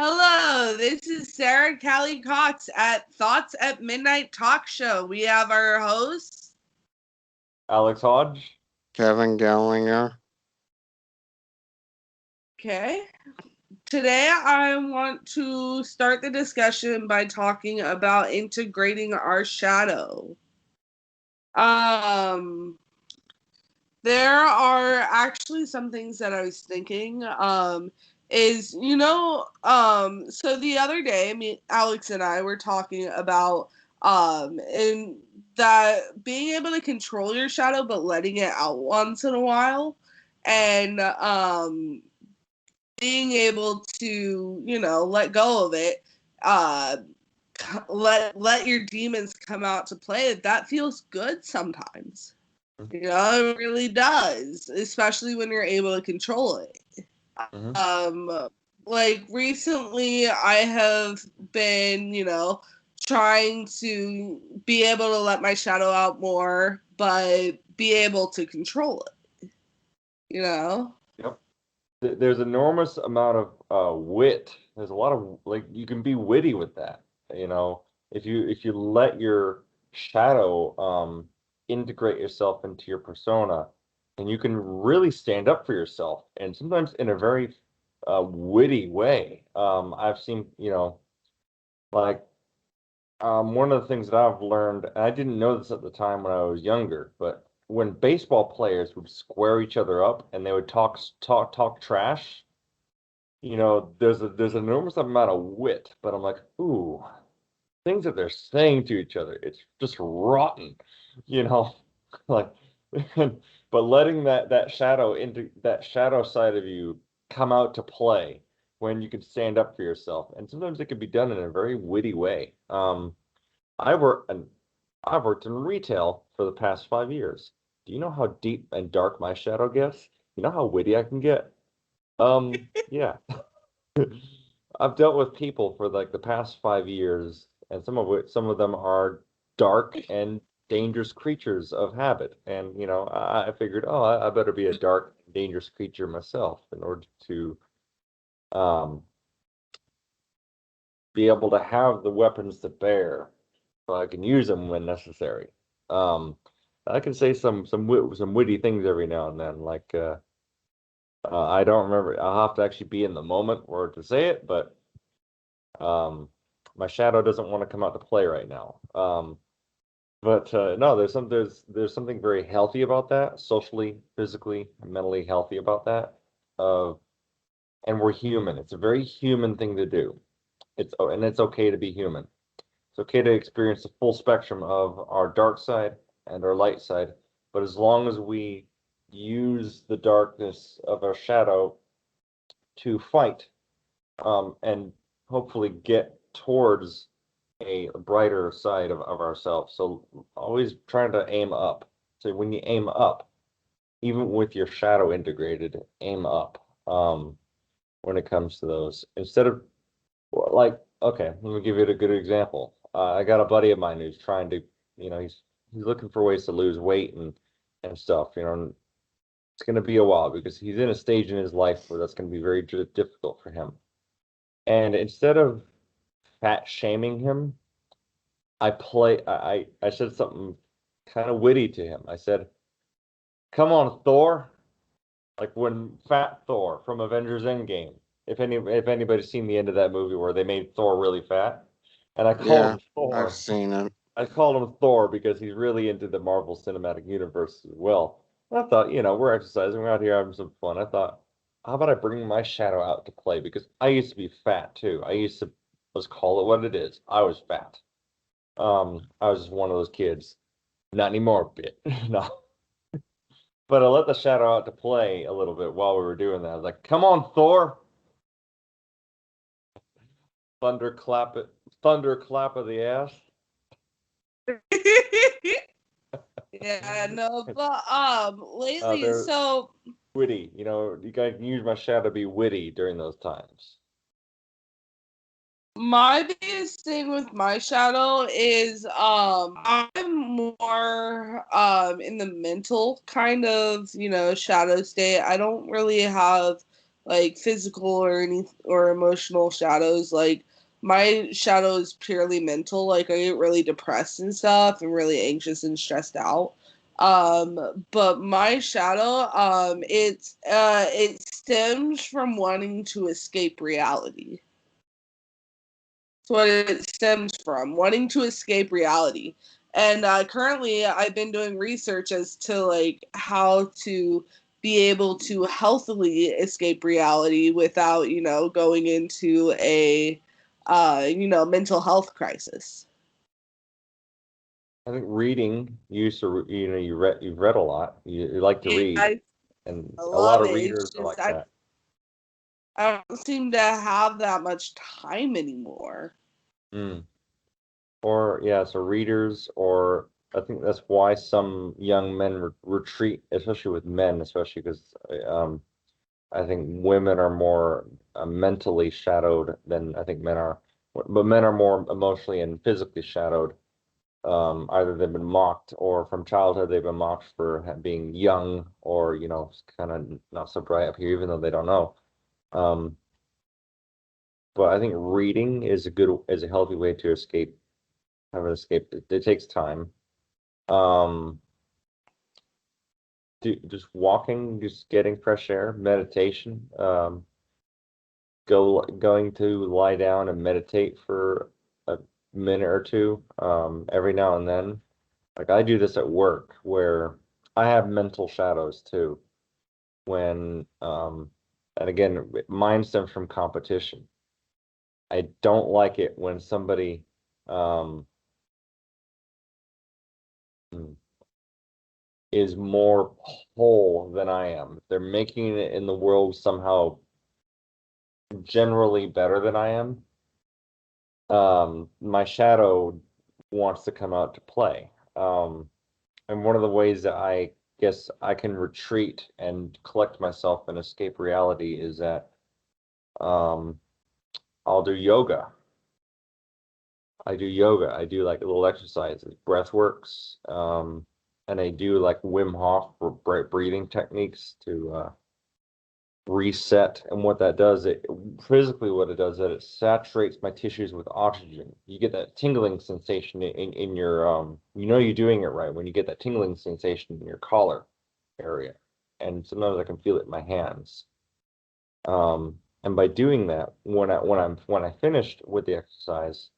Hello, this is Sarah Callie Cox at Thoughts at Midnight Talk Show. We have our hosts. Alex Hodge. Kevin Gallinger. Okay. Today I want to start the discussion by talking about integrating our shadow. There are actually some things that I was thinking. So the other day, Alex and I were talking about and that being able to control your shadow but letting it out once in a while, and being able to, let go of it, uh let your demons come out to play. That feels good sometimes. It really does, especially when you're able to control it. Mm-hmm. Like recently, I have been, trying to be able to let my shadow out more, but be able to control it. Yep. There's enormous amount of wit. There's a lot of you can be witty with that. If you let your shadow integrate yourself into your persona, and you can really stand up for yourself, and sometimes in a very witty way. I've seen, like one of the things that I've learned, and I didn't know this at the time when I was younger, but when baseball players would square each other up and they would talk trash, there's an enormous amount of wit, but I'm like, ooh, things that they're saying to each other, it's just rotten, you know, like, but letting that shadow side of you come out to play when you can stand up for yourself, and sometimes it can be done in a very witty way. I work and I've worked in retail for the past 5 years. Do you know how deep and dark my shadow gets? You know how witty I can get? Yeah. I've dealt with people for like the past 5 years, and some of them are dark and dangerous creatures of habit. And I figured, oh, I better be a dark, dangerous creature myself in order to um, be able to have the weapons to bear, so I can use them when necessary. Um, I can say some witty things every now and then, like I don't remember. I'll have to actually be in the moment or to say it, but um, my shadow doesn't want to come out to play right now. But no, there's something very healthy about that, socially, physically, mentally healthy about that. Uh, and we're human. It's a very human thing to do. It's okay to be human. It's okay to experience the full spectrum of our dark side and our light side, but as long as we use the darkness of our shadow to fight, and hopefully get towards a brighter side of ourselves. So always trying to aim up. So when you aim up, even with your shadow integrated, aim up. When it comes to those, instead of like, okay, let me give you a good example. I got a buddy of mine who's trying to, he's looking for ways to lose weight and stuff. And it's going to be a while because he's in a stage in his life where that's going to be very difficult for him. And instead of fat shaming him, I said something kind of witty to him. I said, "Come on, Thor." Like when Fat Thor from Avengers Endgame. If anybody's seen the end of that movie where they made Thor really fat, and I called Yeah, him I've Thor. seen it. I called him Thor because he's really into the Marvel Cinematic Universe as well. And I thought, we're exercising, we're out here having some fun. I thought, how about I bring my shadow out to play? Because I used to be fat too. Let's call it what it is. I was fat. I was just one of those kids. Not anymore, bit. No. But I let the shadow out to play a little bit while we were doing that. I was like, come on, Thor. Thunderclap it. Thunderclap of the ass. Yeah, no, but lately, They're so witty. You guys can use my shadow to be witty during those times. my biggest thing with my shadow is I'm more in the mental kind of, shadow state. I don't really have like physical or emotional shadows. Like my shadow is purely mental. Like I get really depressed and stuff and really anxious and stressed out. But my shadow, it stems from wanting to escape reality. That's what it stems from, wanting to escape reality. And currently, I've been doing research as to like how to be able to healthily escape reality without, going into a, mental health crisis. I think reading, you used to, you've read a lot. You like to Yeah, read, and I a lot love of it. It's readers are just like that. I don't seem to have that much time anymore. Mm. Or yeah, so readers, or I think that's why some young men retreat, especially with men, especially because I think women are more mentally shadowed than I think men are, but men are more emotionally and physically shadowed. Either they've been mocked, or from childhood they've been mocked for being young, or kind of not so bright up here, even though they don't know. Um, but I think reading is a healthy way to have an escape. It takes time. Um, just walking, just getting fresh air, meditation. Going to lie down and meditate for a minute or two, every now and then. Like I do this at work where I have mental shadows too. And again, mine stems from competition. I don't like it when somebody um, is more whole than I am. They're making it in the world somehow generally better than I am. My shadow wants to come out to play. And one of the ways that I guess I can retreat and collect myself and escape reality is that um, I'll do yoga. I do yoga. I do like little exercises, breath works, and I do like Wim Hof breathing techniques to reset. And what that does, it physically what it does, that it saturates my tissues with oxygen. You get that tingling sensation in your you're doing it right when you get that tingling sensation in your collar area. And sometimes I can feel it in my hands. And by doing that, when I finished with the exercise,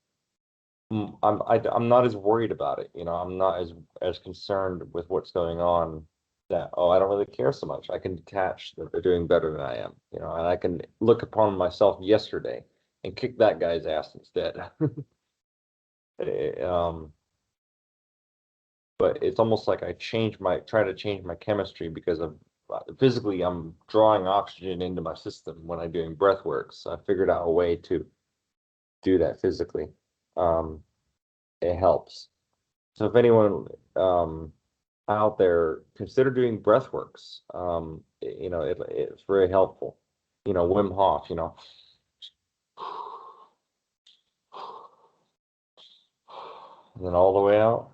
I'm not as worried about it. I'm not as concerned with what's going on, that, oh, I don't really care so much. I can detach that they're doing better than I am, and I can look upon myself yesterday and kick that guy's ass instead. Eh, but it's almost like I try to change my chemistry, because of physically I'm drawing oxygen into my system when I'm doing breath work. So I figured out a way to do that physically. Um, it helps. So if anyone out there, consider doing breath works. It's very helpful. Wim Hof, and then all the way out,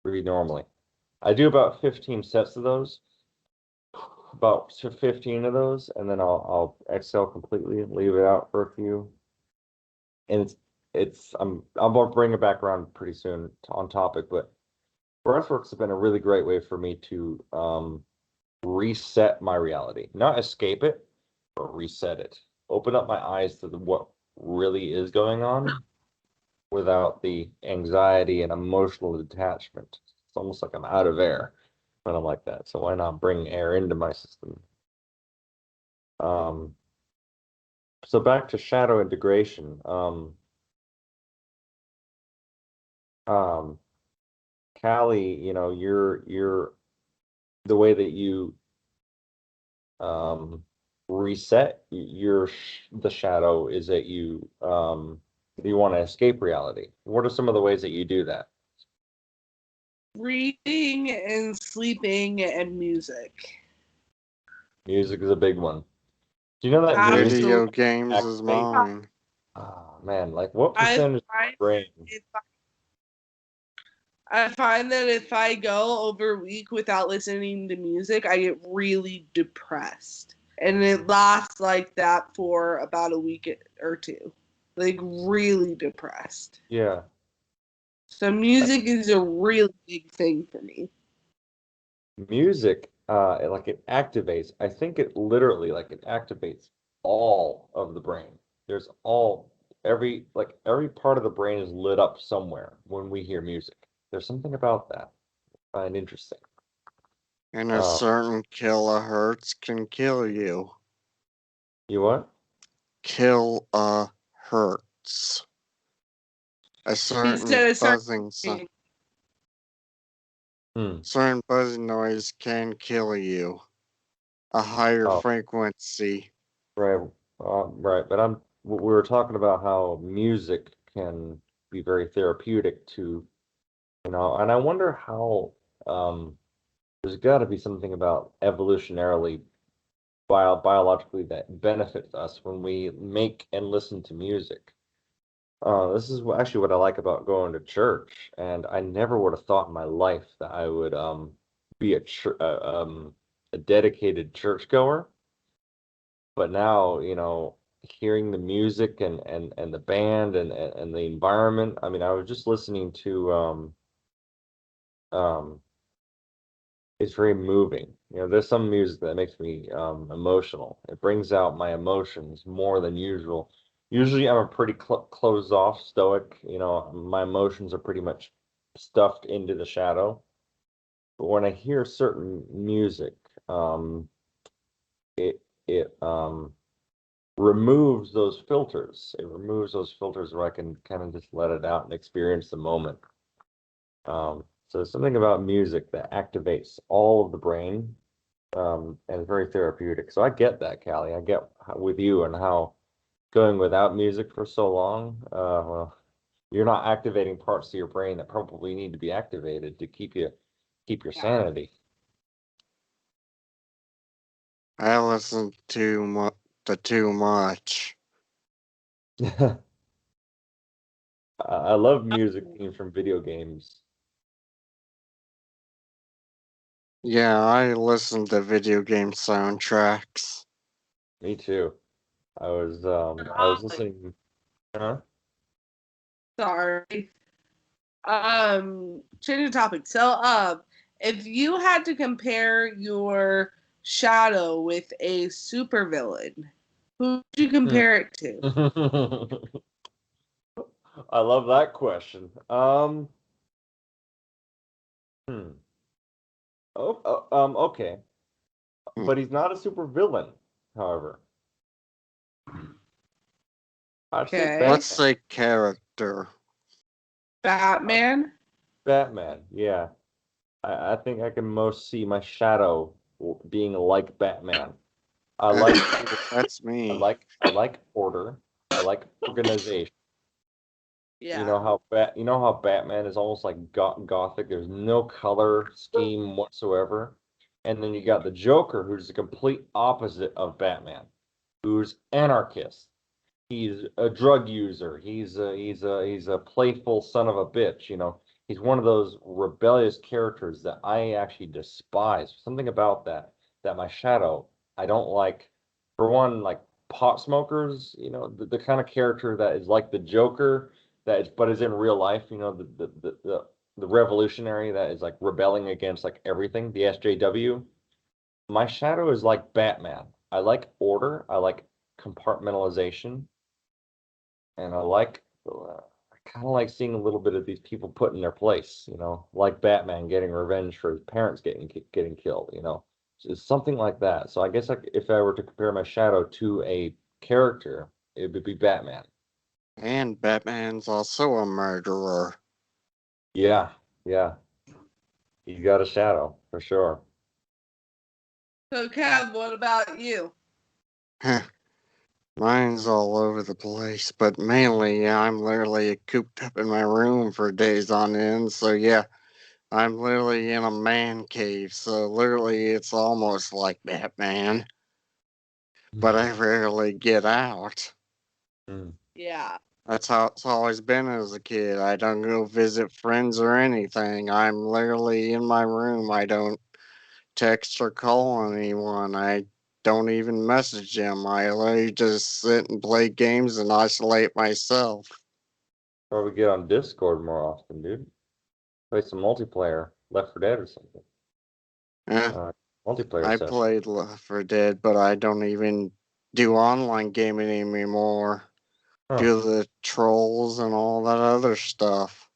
breathe normally. I do about 15 sets of those, about 15 of those, and then I'll exhale completely and leave it out for a few. And I'm gonna bring it back around pretty soon on topic, but breathworks have been a really great way for me to reset my reality, not escape it, but reset it. Open up my eyes to what really is going on without the anxiety and emotional detachment. It's almost like I'm out of air when I'm like that. So why not bring air into my system? Um, so back to shadow integration. Um, Callie, you're the way that you um reset the shadow is that you want to escape reality. What are some of the ways that you do that? Reading and sleeping and music. Music is a big one. Do you know that music Video Absolutely. games is activate? mine. Oh man, like what I percentage of the find brain? if I find that if I go over a week without listening to music, I get really depressed. And it lasts like that for about a week or two. Like, really depressed. Yeah. So music is a really big thing for me. Music, like it activates. I think it literally like it activates all of the brain. There's all every part of the brain is lit up somewhere when we hear music. There's something about that I find interesting. And a Uh, certain kilohertz can kill you. you what? Kilohertz. A He certain said a buzzing certain certain buzzing noise can kill you. A higher Oh, frequency. right, right. But we were talking about how music can be very therapeutic to, and I wonder how, there's got to be something about evolutionarily, biologically that benefits us when we make and listen to music. This is actually what I like about going to church, and I never would have thought in my life that I would be a dedicated churchgoer. But now, hearing the music and the band and the environment. I mean, I was just listening to um it's very moving. There's some music that makes me emotional. It brings out my emotions more than usual. Usually I'm a pretty closed off stoic. My emotions are pretty much stuffed into the shadow. But when I hear certain music, um, it removes those filters. It removes those filters where I can kind of just let it out and experience the moment. So something about music that activates all of the brain, and it's very therapeutic. So I get that, Callie. I get with you and how going without music for so long, well, you're not activating parts of your brain that probably need to be activated to keep your yeah. sanity. I listen to too much. I love music themes from video games. Yeah, I listen to video game soundtracks. Me too. I was listening. Huh? Sorry. Changing topic. So, if you had to compare your shadow with a supervillain, who would you Hmm. compare it to? I love that question. Hmm. Okay. Hmm. But he's not a super villain, however. I'd say Okay. Let's Batman. say character. Uh, Batman. Batman, yeah. I think I can most see my shadow being like Batman. I like That's me. I like order. I like organization. Yeah. You know how Batman is almost like gothic. There's no color scheme whatsoever. And then you got the Joker, who's the complete opposite of Batman, who's anarchist. He's a drug user. He's a playful son of a bitch. He's one of those rebellious characters that I actually despise. Something about that my shadow I don't like. For one, like pot smokers. The kind of character that is like the Joker but is in real life. The revolutionary that is like rebelling against like everything. The SJW. My shadow is like Batman. I like order. I like compartmentalization. And I kind of like seeing a little bit of these people put in their place, like Batman getting revenge for his parents getting killed, it's something like that. So I guess if I were to compare my shadow to a character, it would be Batman. And Batman's also a murderer. Yeah, yeah, you got a shadow for sure. So, Kev, what about you? Mine's all over the place, but mainly, yeah, I'm literally cooped up in my room for days on end. So, yeah, I'm literally in a man cave. So, literally, it's almost like Batman, but I rarely get out. Mm. Yeah. That's how it's always been as a kid. I don't go visit friends or anything. I'm literally in my room. I don't text or call anyone. I don't even message them. I literally just sit and play games and isolate myself. Or we get on Discord more often, dude. Play some multiplayer, Left 4 Dead or something. Eh, Multiplayer I stuff. played Left 4 Dead, but I don't even do online gaming anymore Huh. due to the trolls and all that other stuff.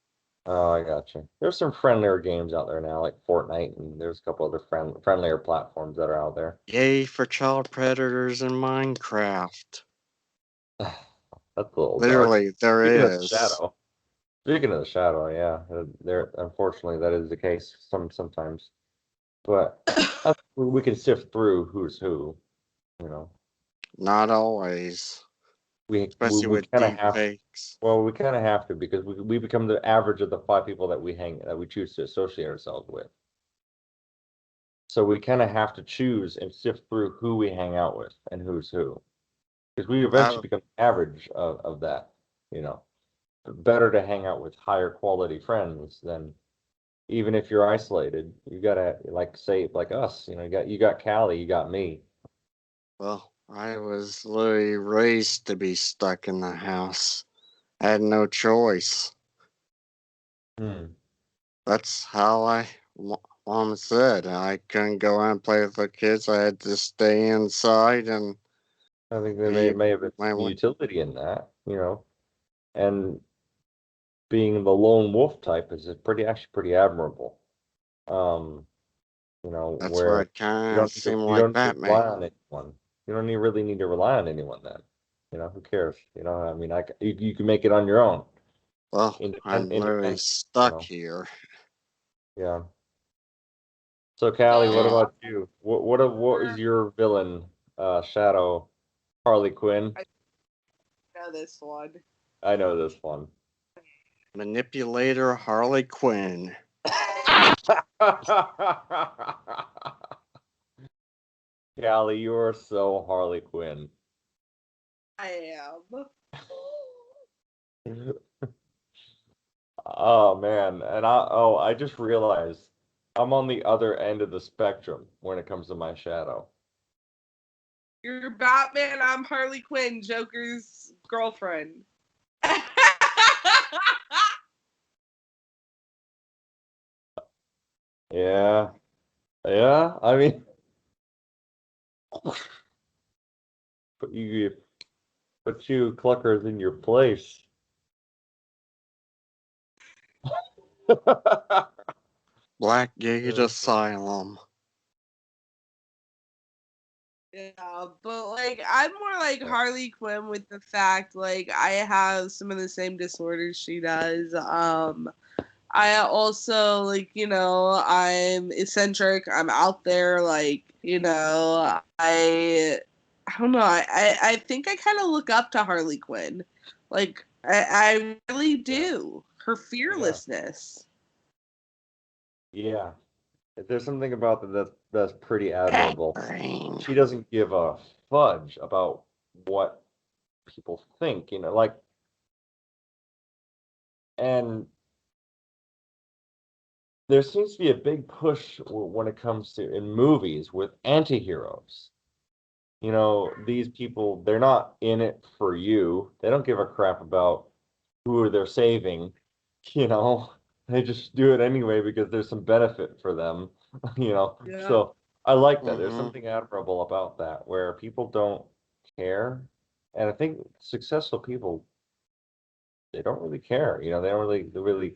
Oh, I got you. There's some friendlier games out there now, like Fortnite, and there's a couple other friendlier platforms that are out there. Yay for child predators in Minecraft. That's a little dark. Literally, there Speaking of the is. shadow. Speaking of the shadow, yeah, there unfortunately that is the case sometimes. But we can sift through who's who, you know. Not always, especially We with kind of deep have fakes. well, we kind of have to because we become the average of the 5 people that we choose to associate ourselves with. So we kind of have to choose and sift through who we hang out with and who's who. Because we eventually That, become average of that, you know. Better to hang out with higher quality friends than even if you're isolated, you gotta like say like us, you got Callie, you got me. well, I was literally raised to be stuck in the house. I had no choice. Hmm. That's how mom said. I couldn't go out and play with the kids. I had to stay inside and I think there be may have been my some way. utility in that, and being the lone wolf type is actually pretty admirable. Um, That's what where it kind of seemed like you don't need to Batman. rely on anyone. You don't really need to rely on anyone then. Who cares? I mean, you can make it on your own. Well, I'm literally Independent, stuck here. yeah. So Callie, what So about you? What is your villain? Shadow, Harley Quinn. I know this one. I know this one. Manipulator Harley Quinn. Callie, you are so Harley Quinn. I am. Oh man, and I just realized I'm on the other end of the spectrum when it comes to my shadow. You're Batman. I'm Harley Quinn, Joker's girlfriend. Yeah, yeah. I mean, put you cluckers in your place. Black Gate Asylum. Yeah, but like I'm more like Harley Quinn with the fact like I have some of the same disorders she does. I also like, I'm eccentric, I'm out there, like, I don't know, I think I kind of look up to Harley Quinn. Like I really do. Her fearlessness. Yeah, there's something about that's pretty admirable. Brain. She doesn't give a fudge about what people think, and there seems to be a big push when it comes to in movies with anti-heroes. These people, they're not in it for you. They don't give a crap about who they're saving, you know. They just do it anyway because there's some benefit for them, you know. Yeah. So I like that. There's Mm-hmm. something admirable about that where people don't care. And I think successful people, they don't really care. They don't really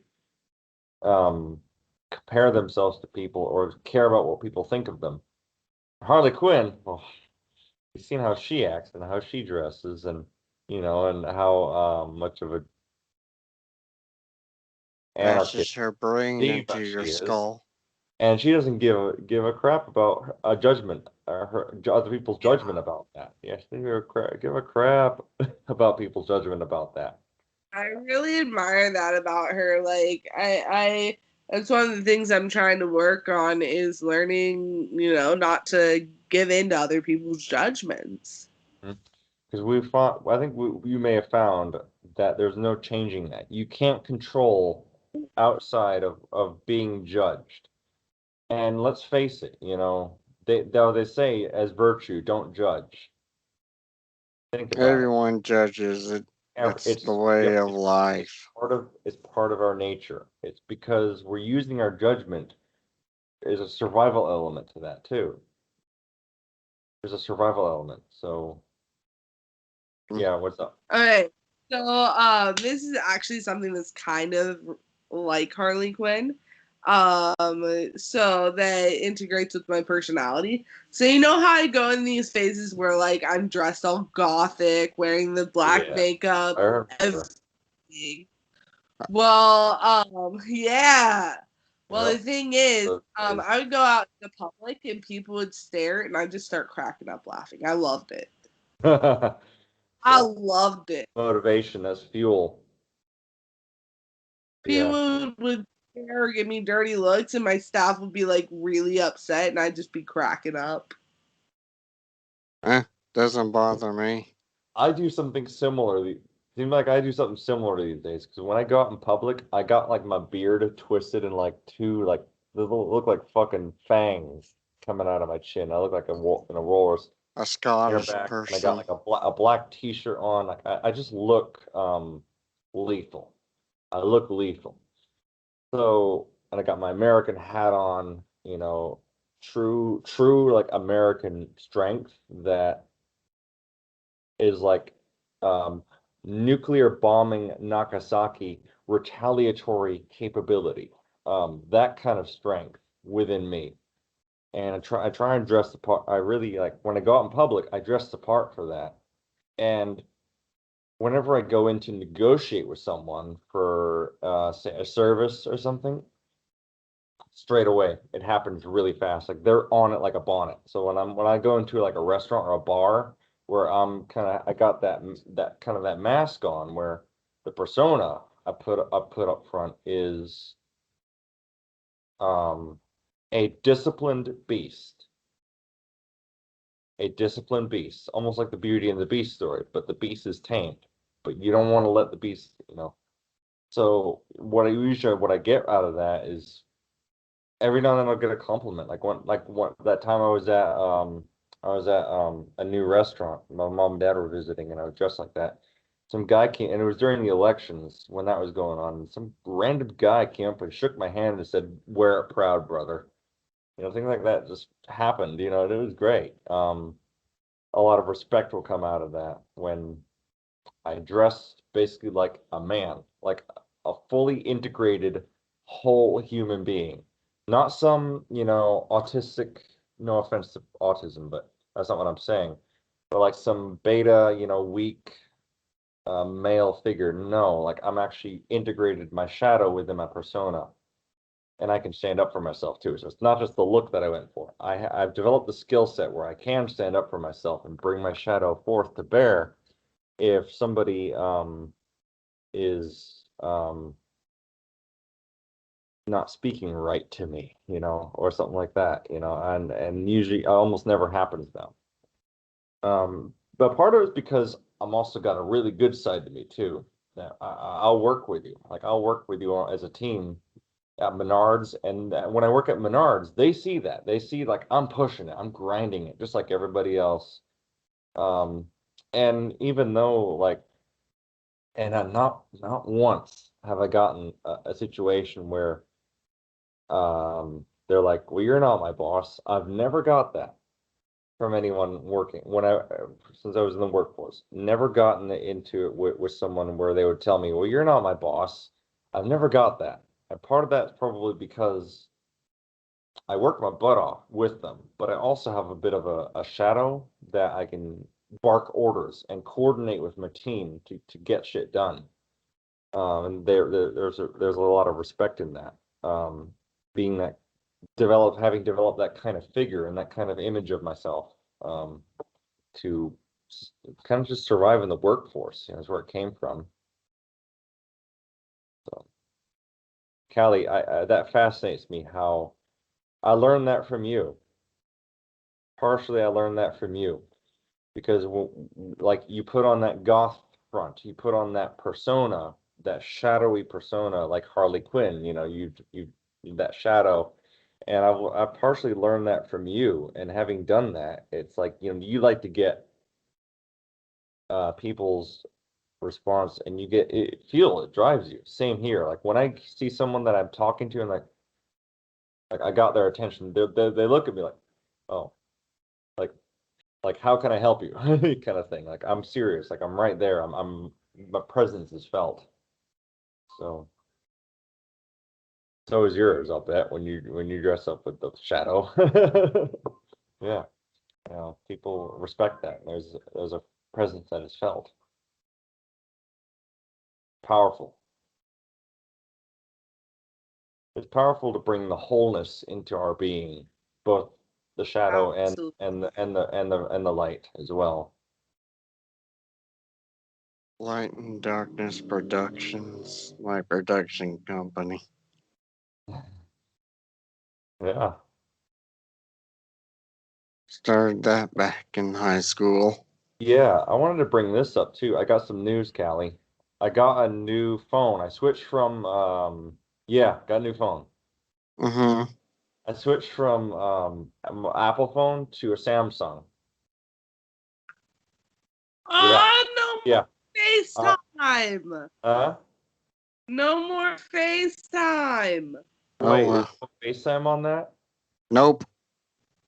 um compare themselves to people or care about what people think of them. Harley Quinn, well, you've seen how she acts and how she dresses and how much of an Bashes anarchist her brain into diva your she is. skull. And she doesn't give a crap about a judgment or other people's Yeah. judgment about that. Yeah, she doesn't give a crap about people's judgment about that. I really admire that about her. Like I that's one of the things I'm trying to work on is learning, not to give in to other people's judgments. Because we found, I think you may have found that there's no changing that. You can't control outside of being judged. And let's face it, they say as virtue, don't judge. Think about it. Everyone judges it. It's the It's way of life. it's part of our nature. It's because we're using our judgment. There's a survival element to that too. There's a survival element. So yeah, what's up? Okay. So this is actually something that's kind of like Harley Quinn. So that integrates with my personality. So you know how I go in these phases where like I'm dressed all gothic, wearing the black makeup, everything. Well, yeah. Well, the thing is, I would go out in the public and people would stare and I'd just start cracking up laughing. I loved it. I loved it. Motivation, that's fuel. People would stare or give me dirty looks, and my staff would be like really upset, and I'd just be cracking up. Doesn't bother me. I do something similar. Seems like I do something similar these days because when I go out in public, I got like my beard twisted and like two like look like fucking fangs coming out of my chin. I look like a walrus. A Scottish And person. I got like a black t-shirt on. Like I just look lethal. I look lethal. So, and I got my American hat on, true like American strength that is like nuclear bombing Nagasaki retaliatory capability. That kind of strength within me. And I try and dress the part. I really like when I go out in public, I dress the part for that. And whenever I go in to negotiate with someone for say a service or something, straight away it happens really fast. Like they're on it like a bonnet. So when I go into like a restaurant or a bar where I got that kind of that mask on where the persona I put up front is a disciplined beast. A disciplined beast, almost like the Beauty and the Beast story, but the beast is tamed. But you don't want to let the beast, So what I get out of that is every now and then I'll get a compliment. Like that time I was at a new restaurant. My mom and dad were visiting, and I was dressed like that. Some guy came, and it was during the elections when that was going on. And some random guy came up and shook my hand and said, "Wear it proud, brother." Things like that just happened. It was great. A lot of respect will come out of that when I dress basically like a man, like a fully integrated whole human being. Not some, autistic, no offense to autism, but that's not what I'm saying. But like some beta, weak male figure. No, like I'm actually integrated my shadow within my persona. And I can stand up for myself too. So it's not just the look that I went for. I've developed the skill set where I can stand up for myself and bring my shadow forth to bear if somebody is not speaking right to me, or something like that, and usually it almost never happens now. But part of it is because I'm also got a really good side to me too. That I'll work with you. Like I'll work with you as a team at Menards, and when I work at Menards, they see that. They see like I'm pushing it, I'm grinding it, just like everybody else. And even though and not once have I gotten a situation where they're like, "Well, you're not my boss." I've never got that from anyone working since I was in the workforce. Never gotten into it with someone where they would tell me, "Well, you're not my boss." I've never got that. And part of that's probably because I work my butt off with them, but I also have a bit of a shadow that I can bark orders and coordinate with my team to get shit done. And there's a lot of respect in that. Being that having developed that kind of figure and that kind of image of myself, to kind of just survive in the workforce, is where it came from. So, Callie, that fascinates me how I learned that from you. Partially, I learned that from you because like you put on that goth front. You put on that persona, that shadowy persona, like Harley Quinn. You that shadow, and I partially learned that from you. And having done that, it's like you like to get people's response, and you get it drives you. Same here. Like when I see someone that I'm talking to, and like I got their attention, they look at me like, oh, like how can I help you, kind of thing. Like I'm serious. Like I'm right there. My presence is felt. So is yours, I'll bet, when you dress up with the shadow. Yeah, people respect that. There's a presence that is felt. Powerful. It's powerful to bring the wholeness into our being, both the shadow Absolutely. and the light as well. Light and Darkness Productions, my production company. Yeah. Started that back in high school. Yeah, I wanted to bring this up too. I got some news, Callie. I got a new phone. I switched from yeah, got a new phone. Mm-hmm. I switched from an Apple phone to a Samsung. Yeah. Oh, no Yeah. more FaceTime. Uh, No more FaceTime. Oh, Wait, is no FaceTime on that? nope.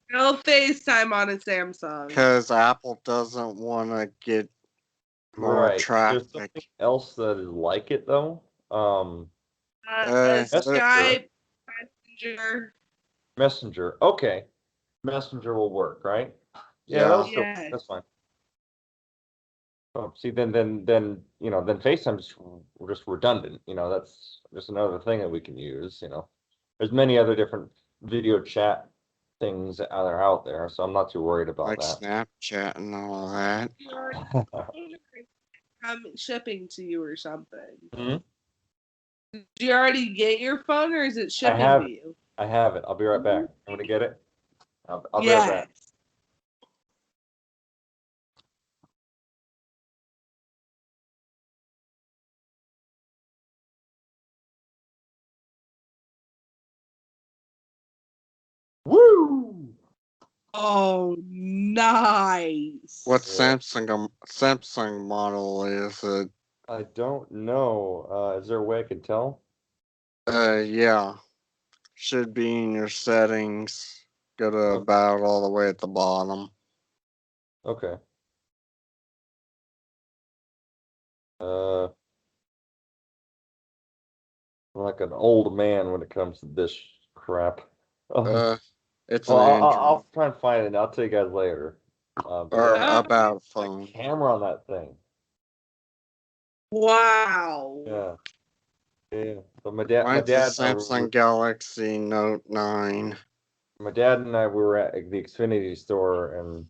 No FaceTime on a Samsung. Because Apple doesn't want to get more Right. There's traffic. something else that is like it though. Skype, Messenger. Messenger. Okay. Messenger will work, right? Yeah, Yeah. that'll still Yes. that's fine. Oh, see, then then FaceTime's just redundant. That's just another thing that we can use. There's many other different video chat things that are out there, so I'm not too worried about Like that. Snapchat and all that. Shipping to you or something. Mhm. Did you already get your phone or is it I shipping have to it. you? I have it. I'll be right back. I'm gonna get it. I'll be right back. Yes. Woo! Oh, nice. What Yeah. Samsung model is it? I don't know. Is there a way I can tell? Yeah. Should be in your settings. Go to Oh, about all the way at the bottom. okay. I'm like an old man when it comes to this crap. Uh, it's Well, an I'll Android try and find it, and I'll tell you guys later. But or yeah, about the phone. camera on that thing. Wow. Yeah, yeah. So my Mine's the dad, and I were, Samsung Galaxy Note 9. my dad and I were at the Xfinity store, and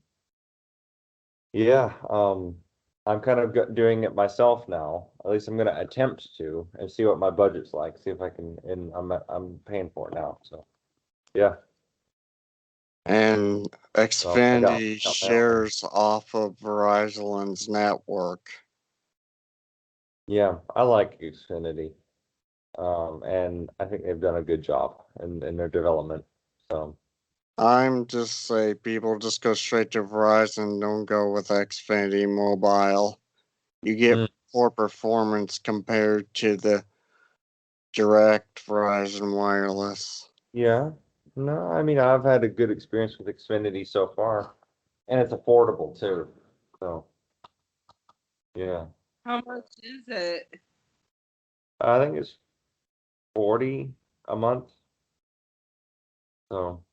yeah, I'm kind of doing it myself now. At least I'm gonna attempt to, and see what my budget's like. See if I can, and I'm paying for it now. So yeah, And so I Xfinity got my own. shares off of Verizon's network. Yeah, I like Xfinity. And I think they've done a good job in their development. So I'm just say people just go straight to Verizon, don't go with Xfinity Mobile. You get mm, poor performance compared to the direct Verizon Wireless. yeah, no, I mean I've had a good experience with Xfinity so far, and it's affordable too. So yeah, How much is it? I think it's 40 a month. So something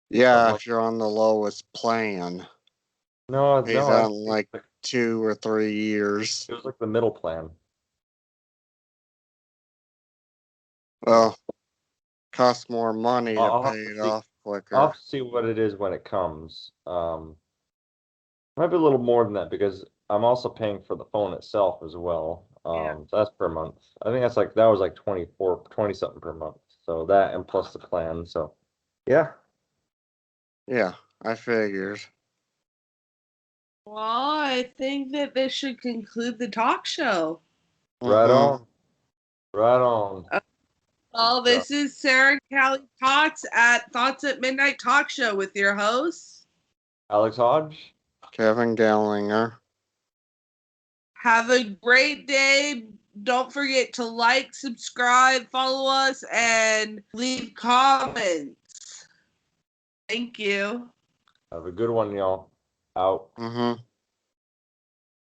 Yeah, like if you're on the lowest plan, pays no, I out think in it's like 2 or 3 years. it was like the middle plan. So Well, costs more money to I'll pay have to it see. off I'll quicker. have to see what it is when it comes. Might be a little more than that because I'm also paying for the phone itself as well. Yeah. So that's per month. I think that was like 20 something per month. So that and plus the plan. So yeah. Yeah, I figured. Well, I think that this should conclude the talk show. Right Mhm. on. Right on. Well, this is Sarah and Callie Talks at Thoughts at Midnight Talk Show with your hosts. Alex Hodge. Kevin Gallinger. Have a great day. Don't forget to like, subscribe, follow us, and leave comments. Thank you. Have a good one, y'all. Out. Mhm.